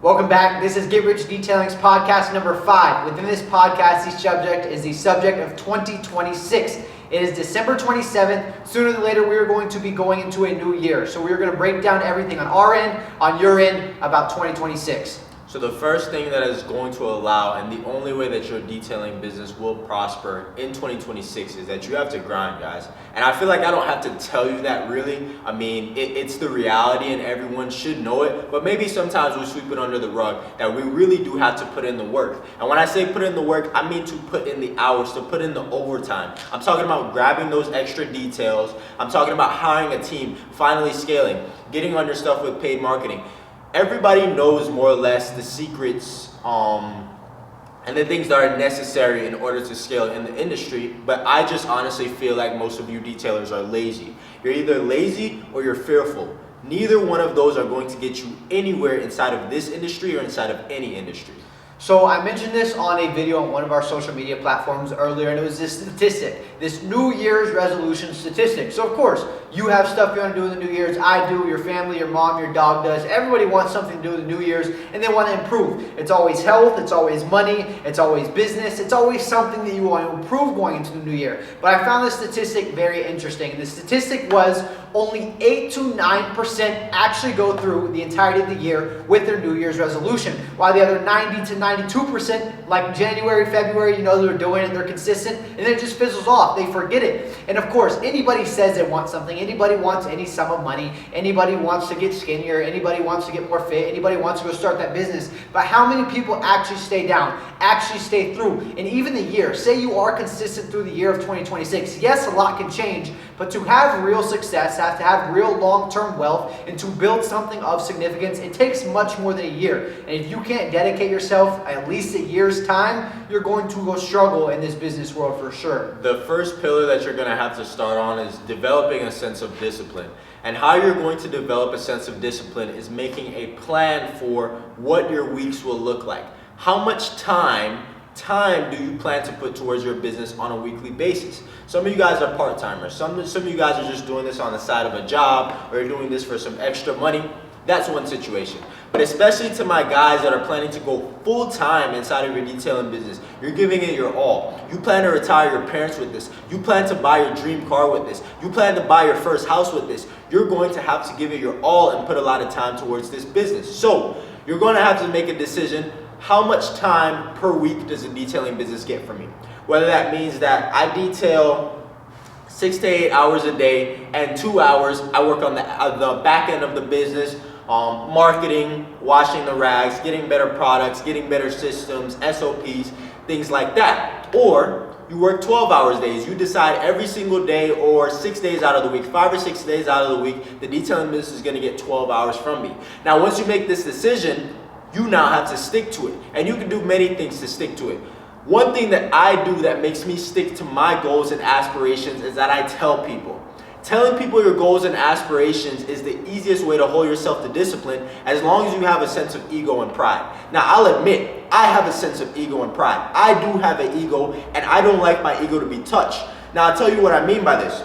Welcome back. This is Get Rich Detailing's podcast number 5. Within this podcast, the subject is the subject of 2026. It is December 27th. Sooner than later, we are going to be going into a new year. So we are going to break down everything on our end, on your end, about 2026. So the first thing that is going to allow, and the only way that your detailing business will prosper in 2026 is that you have to grind, guys. And I feel like I don't have to tell you that really. I mean, it's the reality and everyone should know it, but maybe sometimes we sweep it under the rug that we really do have to put in the work. And when I say put in the work, I mean to put in the hours, to put in the overtime. I'm talking about grabbing those extra details. I'm talking about hiring a team, finally scaling, getting on your stuff with paid marketing. Everybody knows more or less the secrets and the things that are necessary in order to scale in the industry, but I just honestly feel like most of you detailers are lazy. You're either lazy or you're fearful. Neither one of those are going to get you anywhere inside of this industry or inside of any industry. So I mentioned this on a video on one of our social media platforms earlier, and it was this statistic, this New Year's resolution statistic. So of course, you have stuff you want to do in the New Year's. I do, your family, your mom, your dog does. Everybody wants something to do in the New Year's, and they want to improve. It's always health, it's always money, it's always business, it's always something that you want to improve going into the new year. But I found this statistic very interesting. The statistic was only 8 to 9% actually go through the entirety of the year with their New Year's resolution, while the other 90 to 92%, like January, February, they're doing it, they're consistent, and then it just fizzles off. They forget it. And of course, anybody says they want something, anybody wants any sum of money, anybody wants to get skinnier, anybody wants to get more fit, anybody wants to go start that business. But how many people actually stay down, actually stay through? And even the year, say you are consistent through the year of 2026. Yes, a lot can change, but to have real success, have to have real long-term wealth, and to build something of significance, it takes much more than a year. And if you can't dedicate yourself at least a year's time, you're going to go struggle in this business world for sure. The first pillar that you're going to have to start on is developing a sense of discipline. And how you're going to develop a sense of discipline is making a plan for what your weeks will look like. How much time do you plan to put towards your business on a weekly basis? Some of you guys are part-timers. Some of you guys are just doing this on the side of a job, or you're doing this for some extra money. That's one situation. But especially to my guys that are planning to go full-time inside of your detailing business, you're giving it your all. You plan to retire your parents with this. You plan to buy your dream car with this. You plan to buy your first house with this. You're going to have to give it your all and put a lot of time towards this business. So you're going to have to make a decision. How much time per week does a detailing business get from me? Whether that means that I detail 6 to 8 hours a day, and 2 hours I work on the back end of the business, marketing, washing the rags, getting better products, getting better systems, SOPs, things like that. Or you work 12 hours days. You decide every single day or 6 days out of the week, 5 or 6 days out of the week, the detailing business is going to get 12 hours from me. Now, once you make this decision, you now have to stick to it. And you can do many things to stick to it. One thing that I do that makes me stick to my goals and aspirations is that I tell people. Telling people your goals and aspirations is the easiest way to hold yourself to discipline, as long as you have a sense of ego and pride. Now, I'll admit, I have a sense of ego and pride. I do have an ego, and I don't like my ego to be touched. Now, I'll tell you what I mean by this.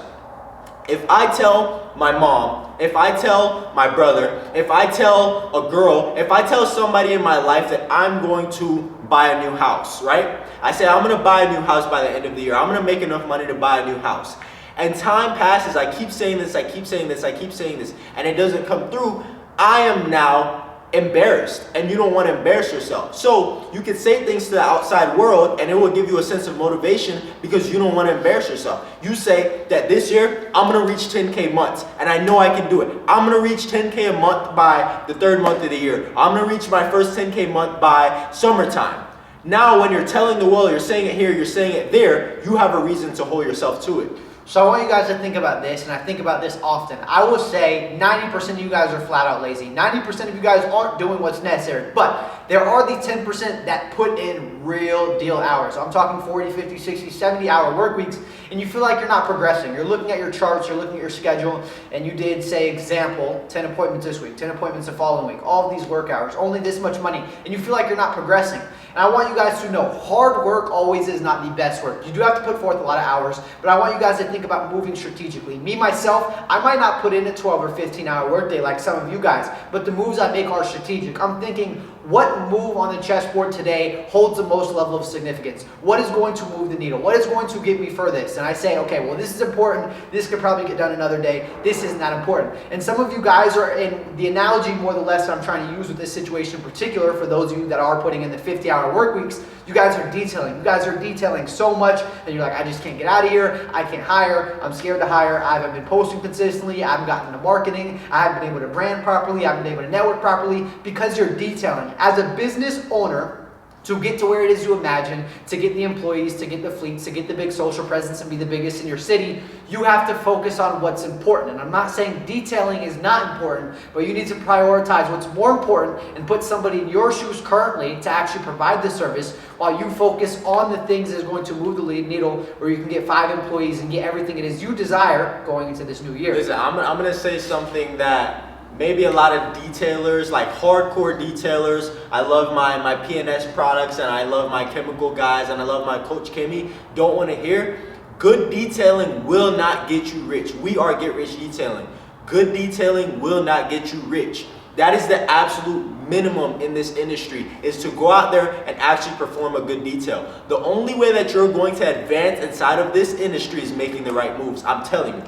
If I tell my mom, if I tell my brother, if I tell a girl, if I tell somebody in my life that I'm going to buy a new house, right? I say I'm going to buy a new house by the end of the year. I'm going to make enough money to buy a new house. And time passes, I keep saying this, and it doesn't come through. I am now embarrassed, and you don't want to embarrass yourself. So you can say things to the outside world, and it will give you a sense of motivation because you don't want to embarrass yourself. You say that this year, I'm going to reach 10K months, and I know I can do it. I'm going to reach 10K a month by the 3rd month of the year. I'm going to reach my first 10K month by summertime. Now, when you're telling the world, you're saying it here, you're saying it there, you have a reason to hold yourself to it. So I want you guys to think about this, and I think about this often. I will say 90% of you guys are flat out lazy. 90% of you guys aren't doing what's necessary. But there are the 10% that put in real deal hours. I'm talking 40, 50, 60, 70 hour work weeks, and you feel like you're not progressing. You're looking at your charts, you're looking at your schedule, and you did, say, example, 10 appointments this week, 10 appointments the following week, all of these work hours, only this much money, and you feel like you're not progressing. And I want you guys to know hard work always is not the best work. You do have to put forth a lot of hours, but I want you guys to think about moving strategically. Me, myself, I might not put in a 12 or 15 hour workday like some of you guys, but the moves I make are strategic. I'm thinking, what move on the chessboard today holds the most level of significance? What is going to move the needle? What is going to get me furthest? And I say, okay, well, this is important. This could probably get done another day. This isn't that important. And some of you guys are in the analogy, more or less, that I'm trying to use with this situation in particular, for those of you that are putting in the 50-hour work weeks, you guys are detailing. You guys are detailing so much that you're like, I just can't get out of here. I can't hire. I'm scared to hire. I haven't been posting consistently. I haven't gotten into marketing. I haven't been able to brand properly. I haven't been able to network properly because you're detailing. As a business owner, to get to where it is you imagine, to get the employees, to get the fleets, to get the big social presence and be the biggest in your city, you have to focus on what's important. And I'm not saying detailing is not important, but you need to prioritize what's more important and put somebody in your shoes currently to actually provide the service while you focus on the things that is going to move the needle, where you can get 5 employees and get everything it is you desire going into this new year. Listen, I'm going to say something that maybe a lot of detailers, like hardcore detailers, I love my PNS products and I love my chemical guys and I love my Coach Kimmy, don't want to hear. Good detailing will not get you rich. We are Get Rich Detailing. Good detailing will not get you rich. That is the absolute minimum in this industry, is to go out there and actually perform a good detail. The only way that you're going to advance inside of this industry is making the right moves. I'm telling you.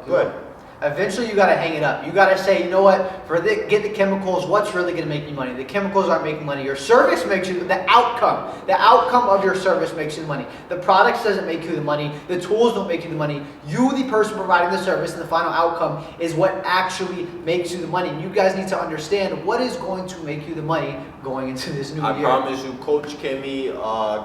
Good. Eventually, you got to hang it up. You got to say, you know what, get the chemicals, what's really going to make you money? The chemicals aren't making money. Your service makes you, the outcome of your service makes you the money. The products doesn't make you the money. The tools don't make you the money. You, the person providing the service, and the final outcome is what actually makes you the money. And you guys need to understand what is going to make you the money going into this new year. I promise you, Coach Kimmy,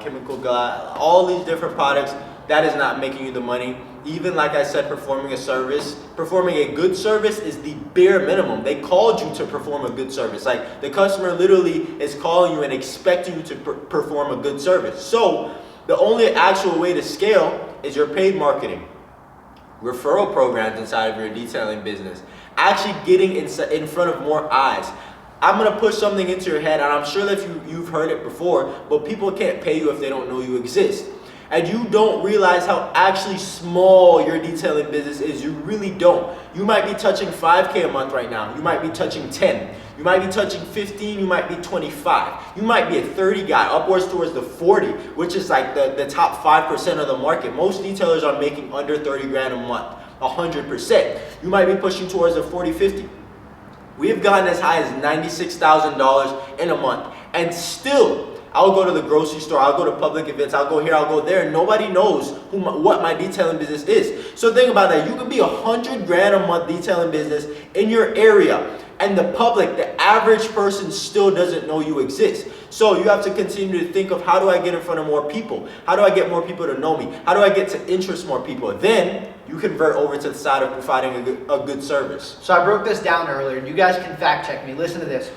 Chemical Guy, all these different products, that is not making you the money. Even like I said, performing a good service is the bare minimum. They called you to perform a good service. Like, the customer literally is calling you and expecting you to perform a good service. So the only actual way to scale is your paid marketing, referral programs inside of your detailing business, actually getting in front of more eyes. I'm going to push something into your head, and I'm sure that you've heard it before, but people can't pay you if they don't know you exist. And you don't realize how actually small your detailing business is. You really don't. You might be touching 5K a month right now. You might be touching 10. You might be touching 15. You might be 25. You might be a 30 guy, upwards towards the 40, which is like the top 5% of the market. Most detailers are making under 30 grand a month, 100%. You might be pushing towards the 40, 50. We have gotten as high as $96,000 in a month, and still, I'll go to the grocery store, I'll go to public events, I'll go here, I'll go there, and nobody knows what my detailing business is. So think about that. You could be 100 grand a month detailing business in your area, and the public, the average person, still doesn't know you exist. So you have to continue to think of, how do I get in front of more people? How do I get more people to know me? How do I get to interest more people? Then you convert over to the side of providing a good service. So I broke this down earlier, and you guys can fact check me. Listen to this.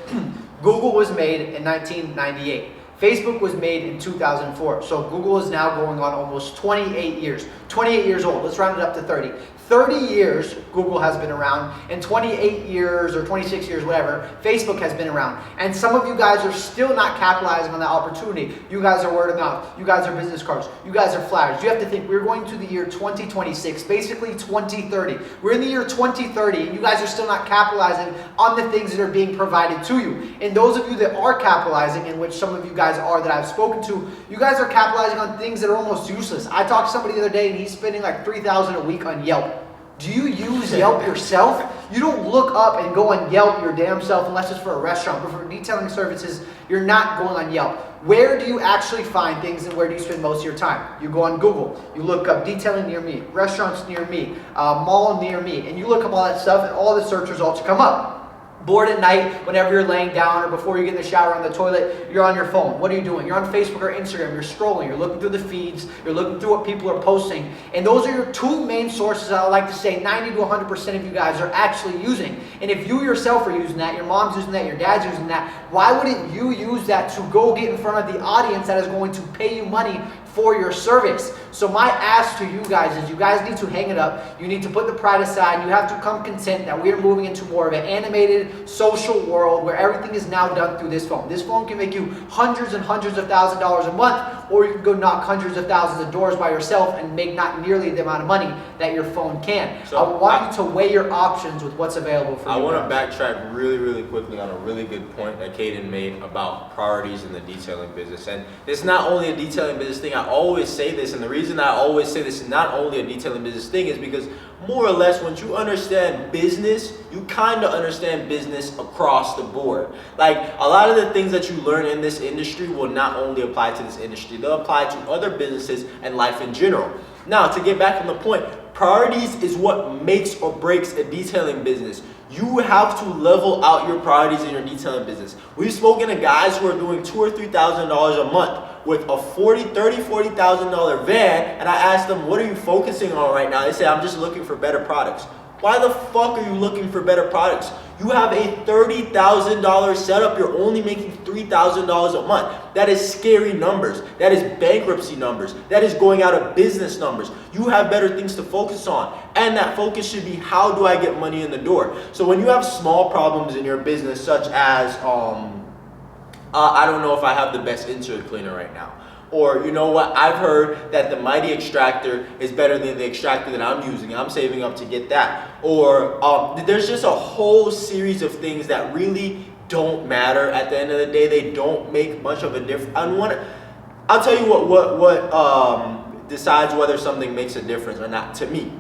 Google was made in 1998. Facebook was made in 2004. So Google is now going on almost 28 years. 28 years old. Let's round it up to 30. 30 years Google has been around, and 28 years or 26 years, whatever, Facebook has been around. And some of you guys are still not capitalizing on that opportunity. You guys are word of mouth. You guys are business cards. You guys are flyers. You have to think, we're going to the year 2026, basically 2030. We're in the year 2030, and you guys are still not capitalizing on the things that are being provided to you. And those of you that are capitalizing, in which some of you guys are that I've spoken to, you guys are capitalizing on things that are almost useless. I talked to somebody the other day, and he's spending like $3,000 a week on Yelp. Do you use Yelp yourself? You don't look up and go on Yelp your damn self unless it's for a restaurant. But for detailing services, you're not going on Yelp. Where do you actually find things, and where do you spend most of your time? You go on Google. You look up detailing near me, restaurants near me, mall near me, and you look up all that stuff, and all the search results come up. Bored at night, whenever you're laying down or before you get in the shower on the toilet, you're on your phone. What are you doing? You're on Facebook or Instagram. You're scrolling. You're looking through the feeds. You're looking through what people are posting. And those are your two main sources I would like to say 90 to 100% of you guys are actually using. And if you yourself are using that, your mom's using that, your dad's using that, why wouldn't you use that to go get in front of the audience that is going to pay you money for your service. So my ask to you guys is you guys need to hang it up. You need to put the pride aside. You have to come content that we are moving into more of an animated social world where everything is now done through this phone. This phone can make you hundreds and hundreds of thousands of dollars a month, or you can go knock hundreds of thousands of doors by yourself and make not nearly the amount of money that your phone can. So I want you to weigh your options with what's available for you. I want to backtrack really quickly on a really good point that Caden made about priorities in the detailing business. And it's not only a detailing business thing. I always say this, and the reason I always say this is not only a detailing business thing is because more or less once you understand business, you kind of understand business across the board. Like a lot of the things that you learn in this industry will not only apply to this industry, they'll apply to other businesses and life in general. Now, to get back on the point, priorities is what makes or breaks a detailing business. You have to level out your priorities in your detailing business. We've spoken to guys who are doing $2,000 or $3,000 a month with a $40,000 van, and I asked them, what are you focusing on right now? They say, I'm just looking for better products. Why the fuck are you looking for better products? You have a $30,000 setup, you're only making $3,000 a month. That is scary numbers. That is bankruptcy numbers. That is going out of business numbers. You have better things to focus on. And that focus should be, how do I get money in the door? So when you have small problems in your business, such as, I don't know if I have the best insert cleaner right now. Or, you know what, I've heard that the Mighty Extractor is better than the extractor that I'm using. I'm saving up to get that. Or there's just a whole series of things that really don't matter. At the end of the day, they don't make much of a difference. I'll tell you what decides whether something makes a difference or not to me.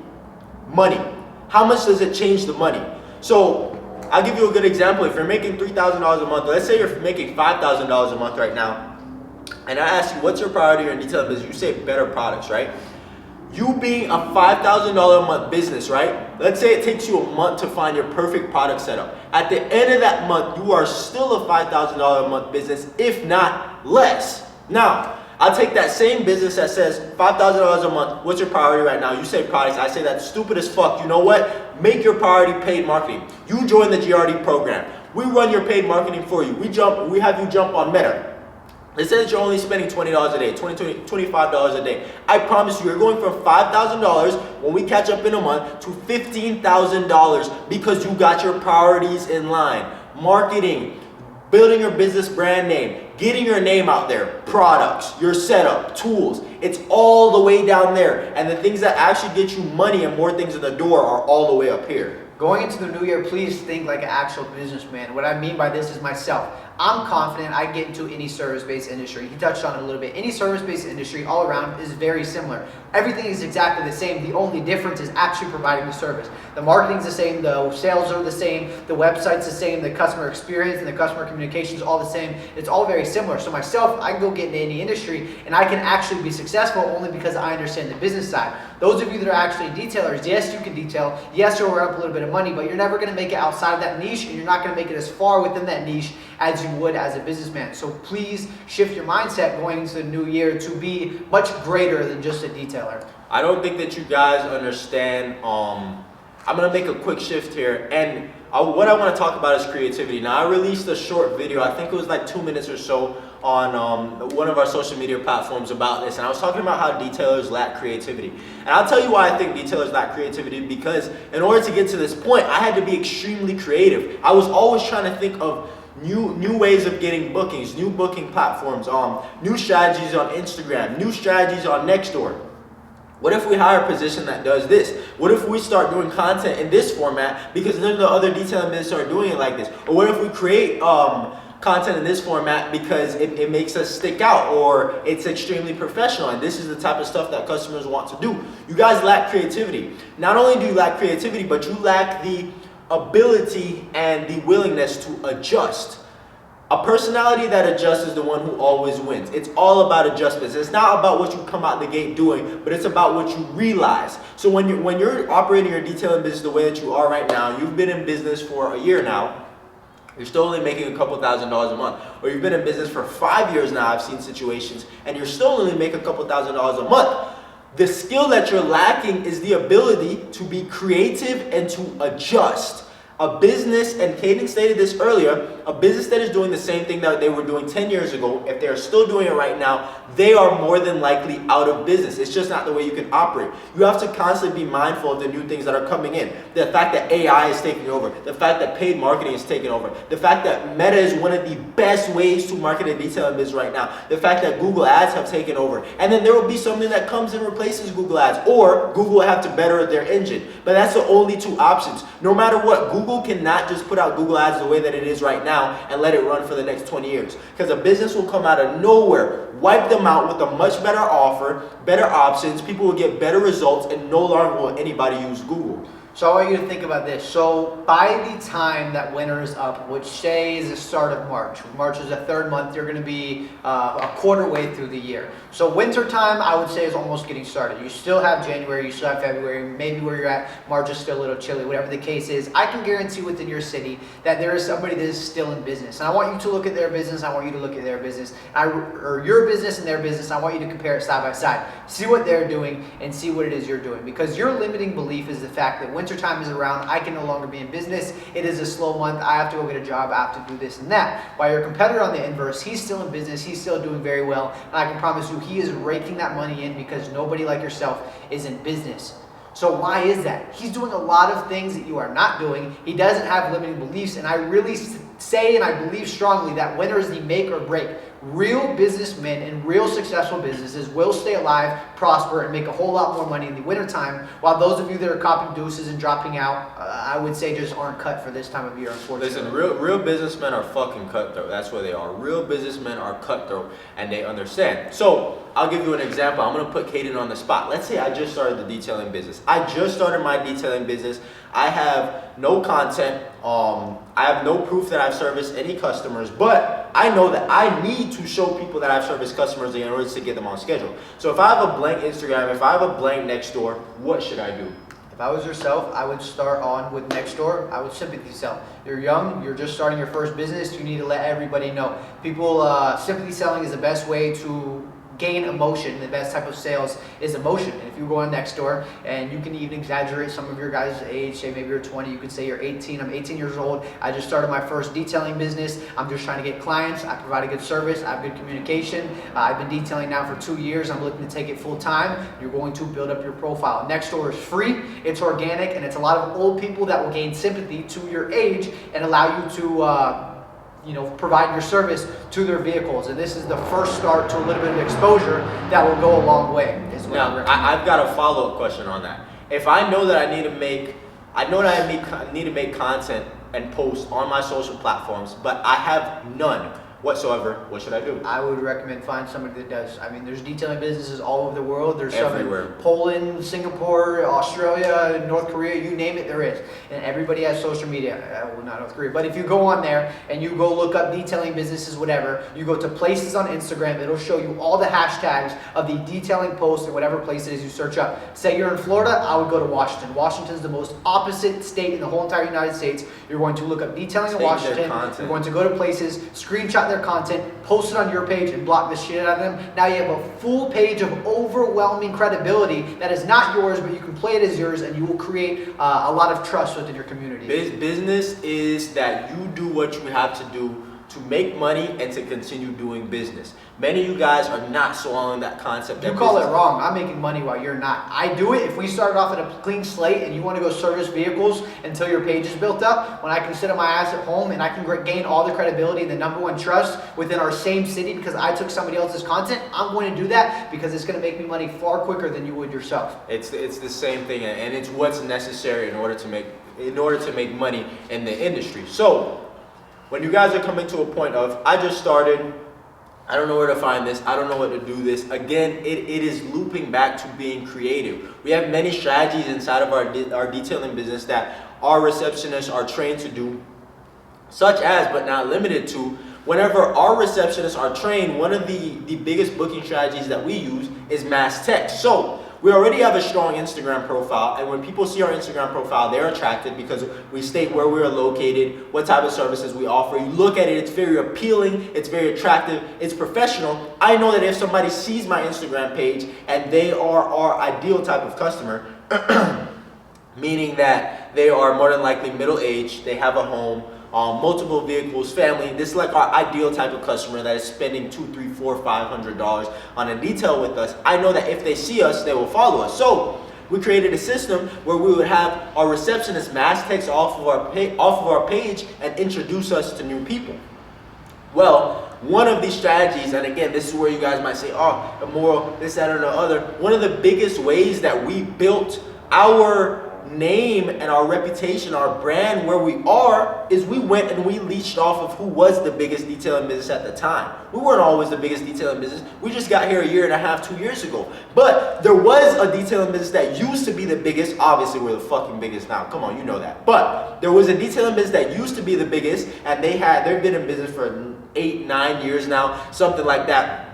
Money. How much does it change the money? So I'll give you a good example. If you're making $3,000 a month, let's say you're making $5,000 a month right now, and I ask you, what's your priority in detailing business? You say better products, right? You being a $5,000 a month business, right? Let's say it takes you a month to find your perfect product setup. At the end of that month, you are still a $5,000 a month business, if not less. Now, I'll take that same business that says $5,000 a month. What's your priority right now? You say products. I say that's stupid as fuck. You know what? Make your priority paid marketing. You join the GRD program. We run your paid marketing for you. We have you jump on Meta. It says you're only spending $20 a day, $25 a day. I promise you, you're going from $5,000 when we catch up in a month to $15,000 because you got your priorities in line. Marketing, building your business brand name, getting your name out there, products, your setup, tools. It's all the way down there. And the things that actually get you money and more things in the door are all the way up here. Going into the new year, please think like an actual businessman. What I mean by this is myself. I'm confident I get into any service-based industry. He touched on it a little bit. Any service-based industry all around is very similar. Everything is exactly the same. The only difference is actually providing the service. The marketing's the same, the sales are the same, the website's the same, the customer experience and the customer communication is all the same. It's all very similar. So myself, I can go get into any industry and I can actually be successful only because I understand the business side. Those of you that are actually detailers, yes, you can detail. Yes, you'll earn up a little bit of money, but you're never going to make it outside of that niche, and you're not going to make it as far within that niche as you would as a businessman. So please shift your mindset going into the new year to be much greater than just a detailer. I don't think that you guys understand. I'm going to make a quick shift here, and what I want to talk about is creativity. Now, I released a short video, I think it was like 2 minutes or so, on one of our social media platforms about this, and I was talking about how detailers lack creativity. And I'll tell you why I think detailers lack creativity, because in order to get to this point, I had to be extremely creative. I was always trying to think of new ways of getting bookings, new booking platforms, new strategies on Instagram, new strategies on Nextdoor. What if we hire a position that does this? What if we start doing content in this format because none of the other detailing businesses are doing it like this? Or what if we create content in this format because it makes us stick out, or it's extremely professional and this is the type of stuff that customers want to do? You guys lack creativity. Not only do you lack creativity, but you lack the ability and the willingness to adjust. A personality that adjusts is the one who always wins. It's all about adjustments. It's not about what you come out the gate doing, but it's about what you realize. So when you're operating your detailing business the way that you are right now, you've been in business for a year now, you're still only making a couple $1,000s a month. Or you've been in business for 5 years now, I've seen situations, and you're still only making a couple $1,000s a month. The skill that you're lacking is the ability to be creative and to adjust. A business, and Caden stated this earlier, a business that is doing the same thing that they were doing 10 years ago, if they are still doing it right now, they are more than likely out of business. It's just not the way you can operate. You have to constantly be mindful of the new things that are coming in. The fact that AI is taking over, the fact that paid marketing is taking over, the fact that Meta is one of the best ways to market a detailing business right now, the fact that Google Ads have taken over, and then there will be something that comes and replaces Google Ads, or Google will have to better their engine. But that's the only two options. No matter what, Google cannot just put out Google Ads the way that it is right now and let it run for the next 20 years. Because a business will come out of nowhere, wipe them out with a much better offer, better options, people will get better results, and no longer will anybody use Google. So I want you to think about this. So by the time that winter is up, which say is the start of March. March is the third month. You're going to be a quarter way through the year. So winter time, I would say, is almost getting started. You still have January, you still have February, maybe where you're at, March is still a little chilly, whatever the case is. I can guarantee within your city that there is somebody that is still in business. And I want you to look at their business, I want you to look at their business, or your business and their business. I want you to compare it side by side. See what they're doing and see what it is you're doing. Because your limiting belief is the fact that winter time is around, I can no longer be in business, it is a slow month, I have to go get a job, I have to do this and that. While your competitor on the inverse, he's still in business, he's still doing very well, and I can promise you he is raking that money in because nobody like yourself is in business. So why is that? He's doing a lot of things that you are not doing. He doesn't have limiting beliefs, and I really say and I believe strongly that winter is the make or break. Real businessmen and real successful businesses will stay alive, prosper, and make a whole lot more money in the wintertime, while those of you that are copping deuces and dropping out, I would say just aren't cut for this time of year, unfortunately. Listen, real businessmen are fucking cutthroat. That's what they are. Real businessmen are cutthroat, and they understand. So, I'll give you an example. I'm going to put Caden on the spot. Let's say I just started the detailing business. I just started my detailing business. I have no content. I have no proof that I've serviced any customers, but I know that I need to show people that I've serviced customers in order to get them on schedule. So if I have a blank Instagram, if I have a blank Nextdoor, what should I do? If I was yourself, I would start on with Nextdoor. I would sympathy sell. You're young, you're just starting your first business, you need to let everybody know. People, sympathy selling is the best way to gain emotion. The best type of sales is emotion. And if you go on Nextdoor, and you can even exaggerate some of your guys' age, say maybe you're 20, you could say you're 18, I'm 18 years old, I just started my first detailing business, I'm just trying to get clients, I provide a good service, I have good communication, I've been detailing now for 2 years, I'm looking to take it full time. You're going to build up your profile. Nextdoor is free, it's organic, and it's a lot of old people that will gain sympathy to your age and allow you to provide your service to their vehicles. And this is the first start to a little bit of exposure that will go a long way. Now, I've got a follow-up question on that. If I know that I need to make content and post on my social platforms, but I have none whatsoever, what should I do? I would recommend find somebody that does. I mean, there's detailing businesses all over the world. There's everywhere. Some in Poland, Singapore, Australia, North Korea, you name it, there is. And everybody has social media. Well, not North Korea, but if you go on there and you go look up detailing businesses, whatever, you go to places on Instagram, it'll show you all the hashtags of the detailing posts in whatever place it is you search up. Say you're in Florida, I would go to Washington. Washington's the most opposite state in the whole entire United States. You're going to look up detailing in Washington. You're going to go to places, screenshot their content, post it on your page, and block the shit out of them. Now you have a full page of overwhelming credibility that is not yours, but you can play it as yours, and you will create a lot of trust within your community. Business is that you do what you have to do to make money and to continue doing business. Many of you guys are not so on that concept. You call it wrong. I'm making money while you're not. I do it. If we started off at a clean slate and you want to go service vehicles until your page is built up, when I can sit on my ass at home and I can gain all the credibility and the number one trust within our same city because I took somebody else's content, I'm going to do that because it's going to make me money far quicker than you would yourself. It's the same thing, and it's what's necessary in order to make money in the industry. So when you guys are coming to a point of, I just started, I don't know where to find this, I don't know what to do this, again, it is looping back to being creative. We have many strategies inside of our detailing business that our receptionists are trained to do, such as, but not limited to, whenever our receptionists are trained, one of the biggest booking strategies that we use is mass text. So we already have a strong Instagram profile, and when people see our Instagram profile, they're attracted because we state where we're located, what type of services we offer. You look at it, it's very appealing, it's very attractive, it's professional. I know that if somebody sees my Instagram page and they are our ideal type of customer, meaning that they are more than likely middle-aged, they have a home, multiple vehicles, family. This is like our ideal type of customer that is spending $200, $300, $400, $500 on a detail with us. I know that if they see us, they will follow us. So we created a system where we would have our receptionist mass text off of our page and introduce us to new people. Well, one of these strategies, and again, this is where you guys might say, oh, immoral, this, that, or the other. One of the biggest ways that we built our name and our reputation, our brand, where we are, is we went and we leached off of who was the biggest detailing business at the time. We weren't always the biggest detailing business. We just got here a year and a half, 2 years ago. But there was a detailing business that used to be the biggest. Obviously, we're the fucking biggest now. Come on, you know that. But there was a detailing business that used to be the biggest, and they've been in business for 8, 9 years now, something like that.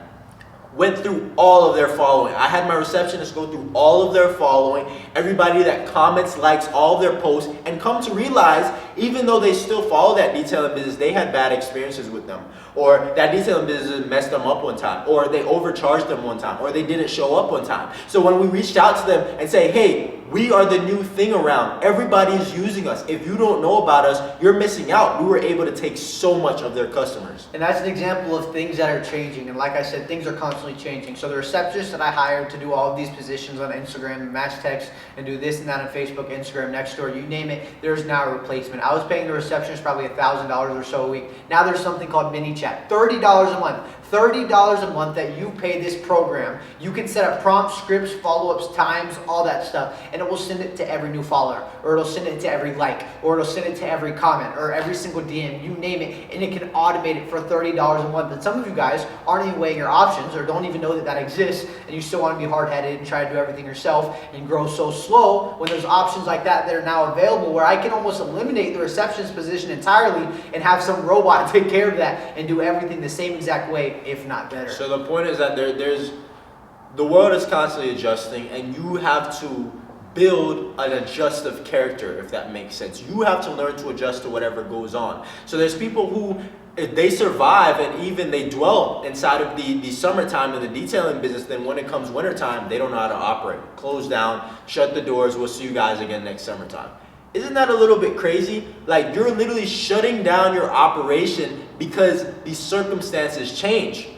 Went through all of their following. I had my receptionist go through all of their following, everybody that comments, likes all of their posts, and come to realize, even though they still follow that detailing business, they had bad experiences with them, or that detailing business messed them up one time, or they overcharged them one time, or they didn't show up one time. So when we reached out to them and say, hey, we are the new thing around. Everybody is using us. If you don't know about us, you're missing out. We were able to take so much of their customers. And that's an example of things that are changing. And like I said, things are constantly changing. So the receptionist that I hired to do all of these positions on Instagram, match text, and do this and that on Facebook, Instagram, Nextdoor, you name it, there's now a replacement. I was paying the receptionist probably $1,000 or so a week. Now there's something called mini chat, $30 a month. $30 a month that you pay this program. You can set up prompts, scripts, follow-ups, times, all that stuff, and it will send it to every new follower, or it'll send it to every like, or it'll send it to every comment, or every single DM, you name it, and it can automate it for $30 a month. And some of you guys aren't even weighing your options, or don't even know that that exists, and you still want to be hard-headed and try to do everything yourself and grow so slow when there's options like that that are now available where I can almost eliminate the receptionist position entirely and have some robot take care of that and do everything the same exact way, if not better. So the point is that the world is constantly adjusting, and you have to build an adjustive character, if that makes sense. You have to learn to adjust to whatever goes on. So there's people who, if they survive and even they dwell inside of the summertime in the detailing business, then when it comes wintertime, they don't know how to operate. Close down, shut the doors, we'll see you guys again next summertime. Isn't that a little bit crazy? Like, you're literally shutting down your operation because the circumstances change.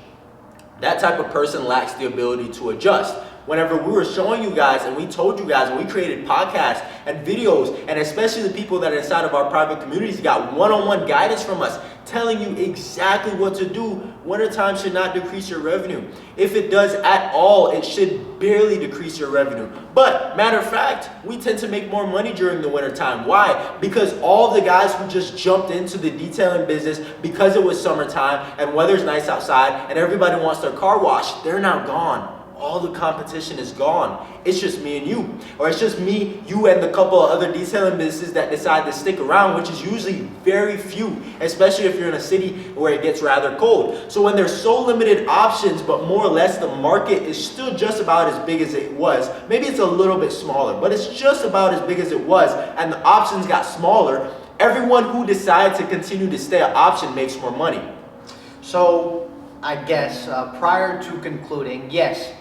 That type of person lacks the ability to adjust. Whenever we were showing you guys and we told you guys and we created podcasts and videos, and especially the people that are inside of our private communities got one-on-one guidance from us, telling you exactly what to do. Wintertime should not decrease your revenue. If it does at all, it should barely decrease your revenue. But matter of fact, we tend to make more money during the wintertime. Why? Because all the guys who just jumped into the detailing business because it was summertime and weather's nice outside and everybody wants their car washed, they're now gone. All the competition is gone. It's just me and you. Or it's just me, you, and the couple of other detailing businesses that decide to stick around, which is usually very few, especially if you're in a city where it gets rather cold. So when there's so limited options, but more or less the market is still just about as big as it was. Maybe it's a little bit smaller, but it's just about as big as it was, and the options got smaller. Everyone who decides to continue to stay an option makes more money. So I guess prior to concluding, yes,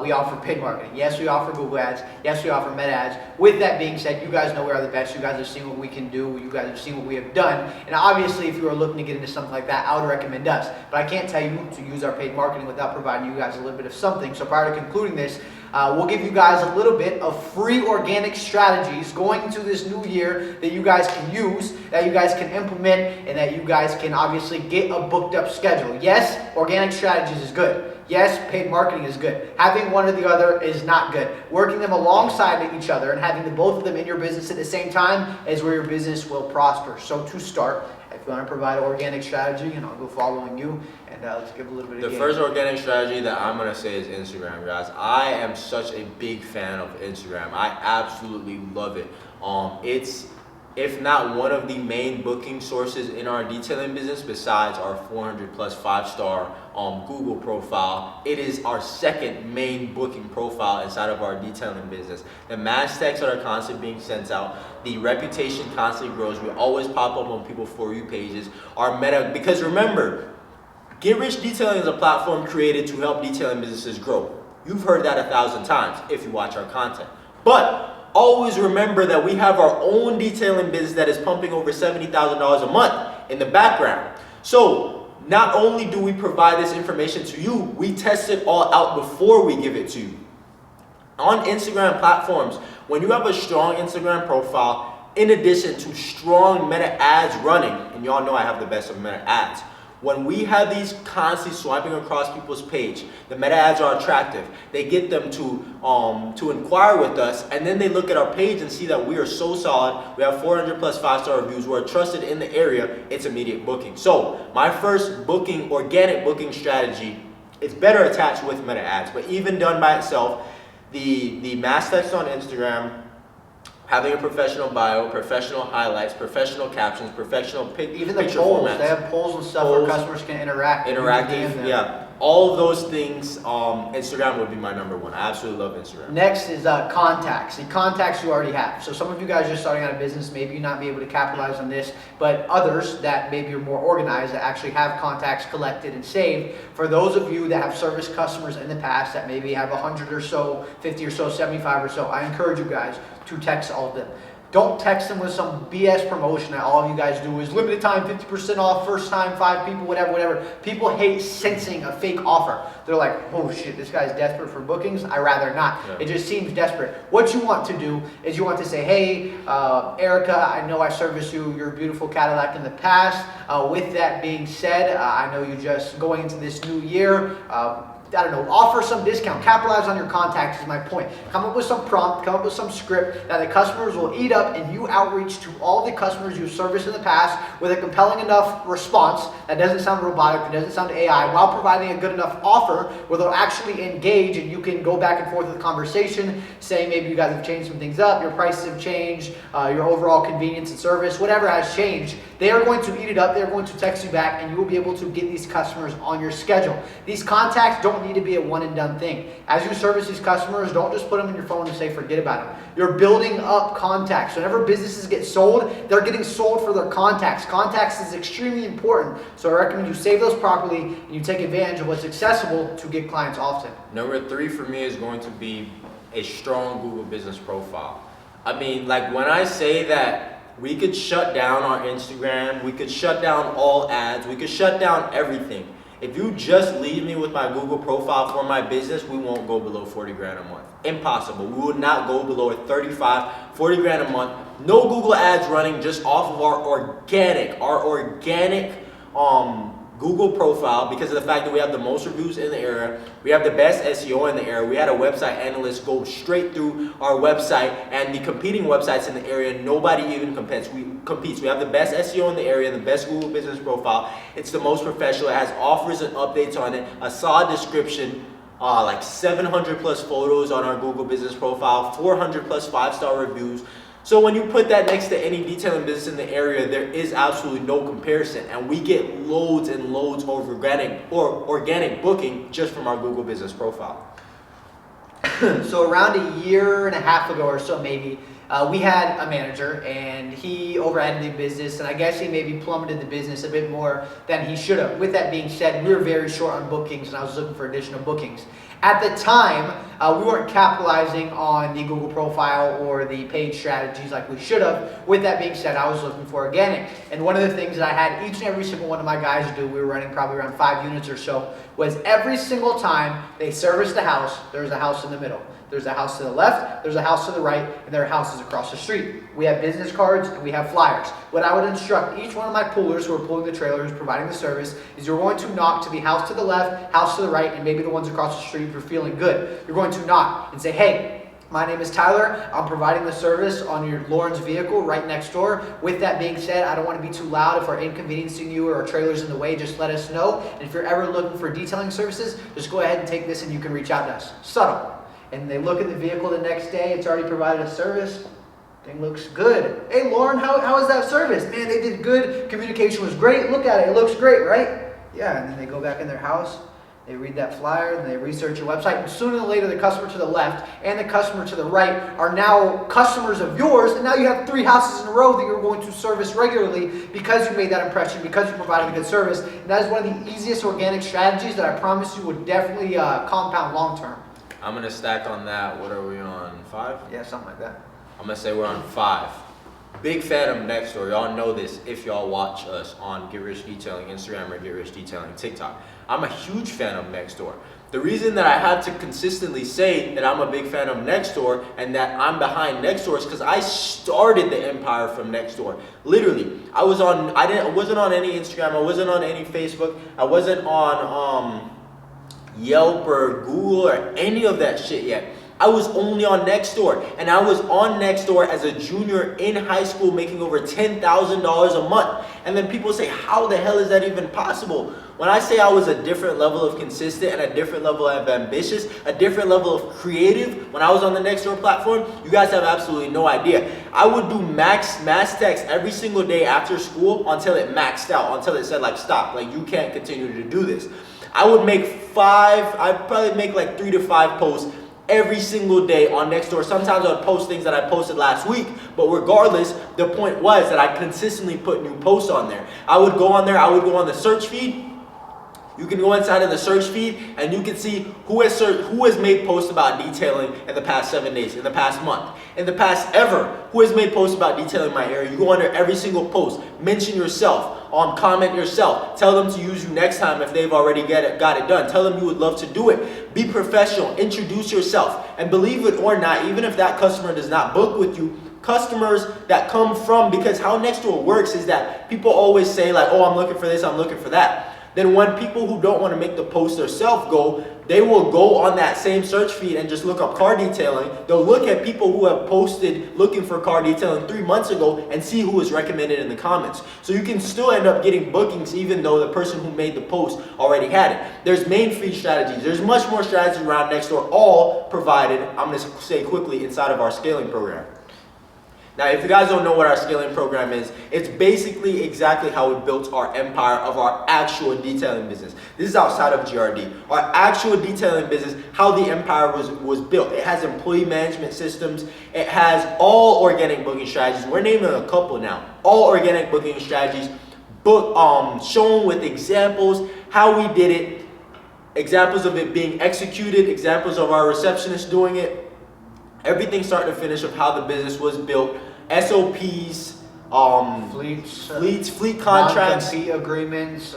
we offer paid marketing. Yes, we offer Google ads. Yes, we offer Meta ads. With that being said, you guys know we are the best. You guys have seen what we can do. You guys have seen what we have done. And obviously, if you are looking to get into something like that, I would recommend us. But I can't tell you to use our paid marketing without providing you guys a little bit of something. So prior to concluding this, we'll give you guys a little bit of free organic strategies going into this new year that you guys can use, that you guys can implement, and that you guys can obviously get a booked up schedule. Yes, organic strategies is good. Yes, paid marketing is good. Having one or the other is not good. Working them alongside each other and having the both of them in your business at the same time is where your business will prosper. So to start, if you want to provide an organic strategy, and I'll go following you, and let's give a little bit of The first organic strategy that I'm going to say is Instagram, guys. I am such a big fan of Instagram. I absolutely love it. It's, if not one of the main booking sources in our detailing business, besides our 400 plus 5-star Google profile, it is our second main booking profile inside of our detailing business. The mass texts that are constantly being sent out, the reputation constantly grows. We always pop up on people's For You pages. Our Meta, because remember, Get Rich Detailing is a platform created to help detailing businesses grow. You've heard that 1,000 times if you watch our content. But always remember that we have our own detailing business that is pumping over $70,000 a month in the background. So not only do we provide this information to you, we test it all out before we give it to you. On Instagram platforms, when you have a strong Instagram profile, in addition to strong meta ads running, and y'all know I have the best of meta ads, when we have these constantly swiping across people's page, the meta ads are attractive. They get them to inquire with us, and then they look at our page and see that we are so solid. We have 400 plus 5-star reviews. We're trusted in the area. It's immediate booking. So my first booking, organic booking strategy, it's better attached with meta ads, but even done by itself, the mass text on Instagram, having a professional bio, professional highlights, professional captions, professional even the picture polls. formats. They have polls and stuff where customers can interact. Interactive, yeah. All of those things, Instagram would be my number one. I absolutely love Instagram. Next is contacts. The contacts you already have. So some of you guys just starting out a business, maybe you not be able to capitalize on this, but others that maybe are more organized that actually have contacts collected and saved. For those of you that have serviced customers in the past that maybe have 100 or so, 50 or so, 75 or so, I encourage you guys to text all of them. Don't text them with some BS promotion that all of you guys do is limited time, 50% off, first time, 5 people, whatever. People hate sensing a fake offer. They're like, oh shit, this guy's desperate for bookings. I'd rather not. Yeah. It just seems desperate. What you want to do is you want to say, hey, Erica, I know I serviced your beautiful Cadillac in the past. With that being said, I know you just going into this new year. I don't know, offer some discount, capitalize on your contacts is my point. Come up with some prompt, come up with some script that the customers will eat up, and you outreach to all the customers you've serviced in the past with a compelling enough response that doesn't sound robotic, that doesn't sound AI, while providing a good enough offer where they'll actually engage and you can go back and forth with the conversation, saying maybe you guys have changed some things up, your prices have changed, your overall convenience and service, whatever has changed. They are going to eat it up, they're going to text you back, and you will be able to get these customers on your schedule. These contacts don't need to be a one and done thing. As you service these customers, don't just put them in your phone and say forget about them. You're building up contacts. Whenever businesses get sold, they're getting sold for their contacts. Contacts is extremely important. So I recommend you save those properly and you take advantage of what's accessible to get clients often. Number 3 for me is going to be a strong Google business profile. I mean, like when I say that we could shut down our Instagram, we could shut down all ads, we could shut down everything. If you just leave me with my Google profile for my business, we won't go below 40 grand a month. Impossible. We would not go below 35, 40 grand a month. No Google ads running, just off of our organic Google profile, because of the fact that we have the most reviews in the area. We have the best SEO in the area. We had a website analyst go straight through our website, and the competing websites in the area, nobody even competes. We have the best SEO in the area, the best Google business profile. It's the most professional. It has offers and updates on it, a solid description, like 700 plus photos on our Google business profile, 400 plus 5-star reviews. So when you put that next to any detailing business in the area, there is absolutely no comparison, and we get loads and loads of organic booking just from our Google business profile. So around a year and a half ago or so maybe, we had a manager and he overheaded the business, and I guess he maybe plummeted the business a bit more than he should have. With that being said, we were very short on bookings and I was looking for additional bookings. At the time, we weren't capitalizing on the Google profile or the paid strategies like we should have. With that being said, I was looking for organic. And one of the things that I had each and every single one of my guys do, we were running probably around 5 units or so, was every single time they serviced the house, there's a house in the middle. There's a house to the left, there's a house to the right, and there are houses across the street. We have business cards and we have flyers. What I would instruct each one of my pullers who are pulling the trailer, who's providing the service, is you're going to knock to the house to the left, house to the right, and maybe the ones across the street if you're feeling good. You're going to knock and say, hey, my name is Tyler. I'm providing the service on your Lauren's vehicle right next door. With that being said, I don't want to be too loud. If we're inconveniencing you or our trailer's in the way, just let us know. And if you're ever looking for detailing services, just go ahead and take this and you can reach out to us. Subtle. And they look at the vehicle the next day. It's already provided a service. Thing looks good. Hey, Lauren, how is that service? Man, they did good. Communication was great. Look at it. It looks great, right? Yeah, and then they go back in their house. They read that flyer, and they research your website. And sooner or later, the customer to the left and the customer to the right are now customers of yours. And now you have 3 houses in a row that you're going to service regularly because you made that impression, because you provided a good service. And that is one of the easiest organic strategies that I promise you would definitely compound long term. I'm going to stack on that. What are we on? 5? Yeah, something like that. I'm gonna say we're on 5. Big fan of Nextdoor. Y'all know this if y'all watch us on Get Rich Detailing Instagram or Get Rich Detailing TikTok. I'm a huge fan of Nextdoor. The reason that I had to consistently say that I'm a big fan of Nextdoor and that I'm behind Nextdoor is because I started the empire from Nextdoor. Literally, I wasn't on any Instagram, I wasn't on any Facebook, I wasn't on Yelp or Google or any of that shit yet. I was only on Nextdoor, and I was on Nextdoor as a junior in high school making over $10,000 a month. And then people say, how the hell is that even possible? When I say I was a different level of consistent and a different level of ambitious, a different level of creative when I was on the Nextdoor platform, you guys have absolutely no idea. I would do mass text every single day after school until it maxed out, until it said like stop, like you can't continue to do this. I'd probably make like 3 to 5 posts every single day on Nextdoor. Sometimes I would post things that I posted last week, but regardless, the point was that I consistently put new posts on there. I would go on there, I would go on the search feed. You can go inside of the search feed and you can see who has made posts about detailing in the past 7 days, in the past month, in the past ever. Who has made posts about detailing my area? You go under every single post, mention yourself, comment yourself, tell them to use you next time if they've already got it done. Tell them you would love to do it. Be professional, introduce yourself, and believe it or not, even if that customer does not book with you, customers that come from, because how Nextdoor works is that people always say like, oh, I'm looking for this, I'm looking for that. Then when people who don't want to make the post themselves go, they will go on that same search feed and just look up car detailing. They'll look at people who have posted looking for car detailing 3 months ago and see who was recommended in the comments. So you can still end up getting bookings even though the person who made the post already had it. There's main feed strategies. There's much more strategies around Nextdoor, all provided, I'm going to say quickly, inside of our scaling program. Now, if you guys don't know what our scaling program is, it's basically exactly how we built our empire of our actual detailing business. This is outside of GRD. Our actual detailing business, how the empire was built. It has employee management systems. It has all organic booking strategies. We're naming a couple now. All organic booking strategies, shown with examples, how we did it, examples of it being executed, examples of our receptionist doing it. Everything start to finish of how the business was built, SOPs, fleet contracts, non-compete agreements,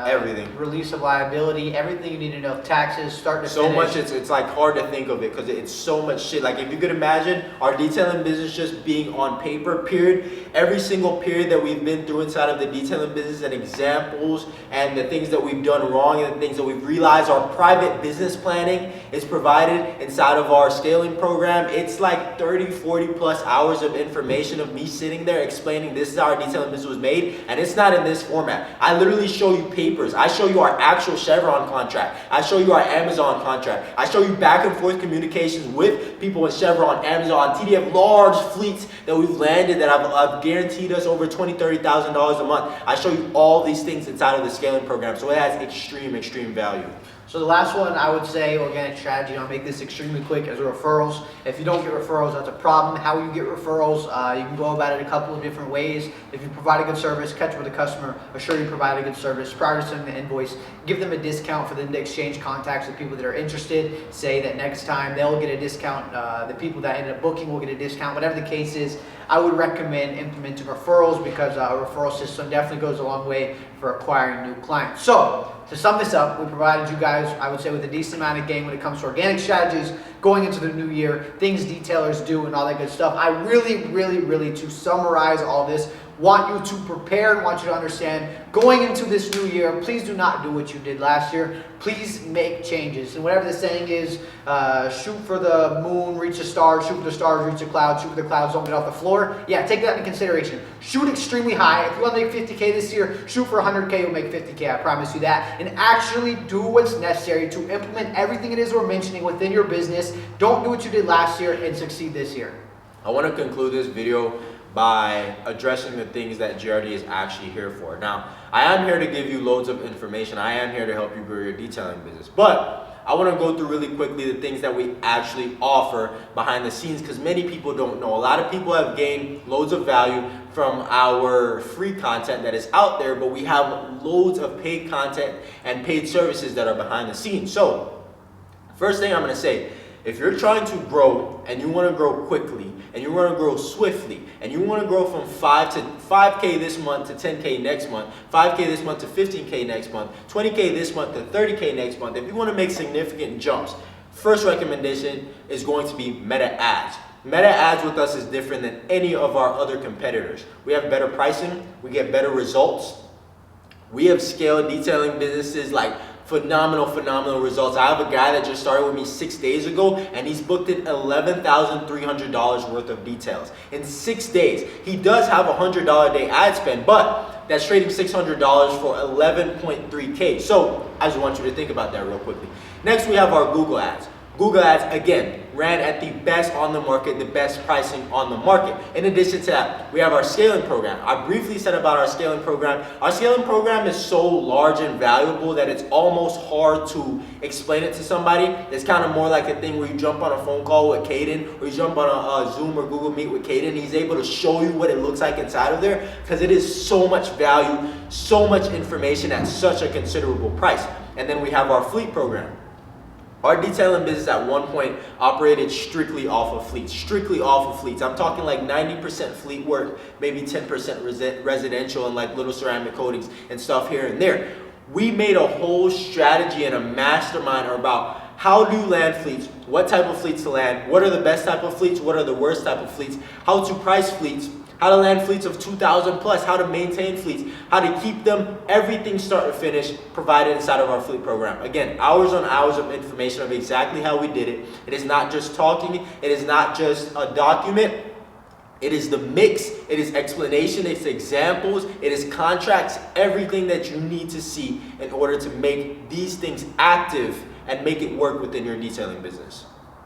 everything, release of liability, everything you need to know, taxes, start to so finish. much. It's like hard to think of it because it's so much shit. Like if you could imagine our detailing business just being on paper, period, every single period that we've been through inside of the detailing business and examples and the things that we've done wrong and the things that we've realized, our private business planning is provided inside of our scaling program. It's like 30, 40 plus hours of information of me sitting there explaining this is how our detailing business was made, and it's not in this format. I literally show you papers. I show you our actual Chevron contract. I show you our Amazon contract. I show you back and forth communications with people in Chevron, Amazon, TDF, large fleets that we've landed that I've guaranteed us over $20,000, $30,000 a month. I show you all these things inside of the scaling program, so it has extreme value. So the last one, I would say, organic strategy, I'll make this extremely quick, is referrals. If you don't get referrals, that's a problem. How you get referrals, you can go about it a couple of different ways. If you provide a good service, catch with a customer, assure you provide a good service, prior to sending the invoice, give them a discount for them to exchange contacts with people that are interested. Say that next time they'll get a discount, the people that end up booking will get a discount, whatever the case is. I would recommend implementing referrals because a referral system definitely goes a long way for acquiring new clients. So, to sum this up, we provided you guys, I would say, with a decent amount of game when it comes to organic strategies, going into the new year, things detailers do and all that good stuff. I really, to summarize all this, want you to prepare and want you to understand going into this new year, please do not do what you did last year. Please make changes. And whatever the saying is, shoot for the moon, reach the stars, shoot for the stars, reach the clouds, shoot for the clouds, don't get off the floor. Yeah, take that into consideration. Shoot extremely high. If you want to make 50K this year, shoot for 100K, you'll make 50K, I promise you that. And actually do what's necessary to implement everything it is we're mentioning within your business. Don't do what you did last year and succeed this year. I want to conclude this video by addressing the things that GRD is actually here for. Now, I am here to give you loads of information. I am here to help you grow your detailing business. But I want to go through really quickly the things that we actually offer behind the scenes because many people don't know. A lot of people have gained loads of value from our free content that is out there, but we have loads of paid content and paid services that are behind the scenes. So, first thing I'm going to say, if you're trying to grow and you want to grow quickly and you want to grow swiftly, and you want to grow from 5K this month to 10K next month, 5K this month to 15K next month, 20K this month to 30K next month, if you want to make significant jumps, first recommendation is going to be Meta Ads. Meta Ads with us is different than any of our other competitors. We have better pricing, we get better results. We have scaled detailing businesses like phenomenal results. I have a guy that just started with me 6 days ago, and he's booked in $11,300 worth of details in 6 days. He does have a $100 a day ad spend, but that's trading $600 for 11.3K. So I just want you to think about that real quickly. Next, we have our Google Ads. Google Ads, again, ran at the best on the market, the best pricing on the market. In addition to that, we have our scaling program. I briefly said about our scaling program. Our scaling program is so large and valuable that it's almost hard to explain it to somebody. It's kind of more like a thing where you jump on a phone call with Caden, or you jump on a Zoom or Google Meet with Caden. He's able to show you what it looks like inside of there, because it is so much value, so much information at such a considerable price. And then we have our fleet program. Our detailing business at one point operated strictly off of fleets. I'm talking like 90% fleet work, maybe 10% residential and like little ceramic coatings and stuff here and there. We made a whole strategy and a mastermind about how do you land fleets, what type of fleets to land, what are the best type of fleets, what are the worst type of fleets, how to price fleets, how to land fleets of 2,000 plus, how to maintain fleets, how to keep them, everything start to finish provided inside of our fleet program. Again, hours on hours of information of exactly how we did it. It is not just talking, it is not just a document, it is the mix, it is explanation, it's examples, it is contracts, everything that you need to see in order to make these things active and make it work within your detailing business.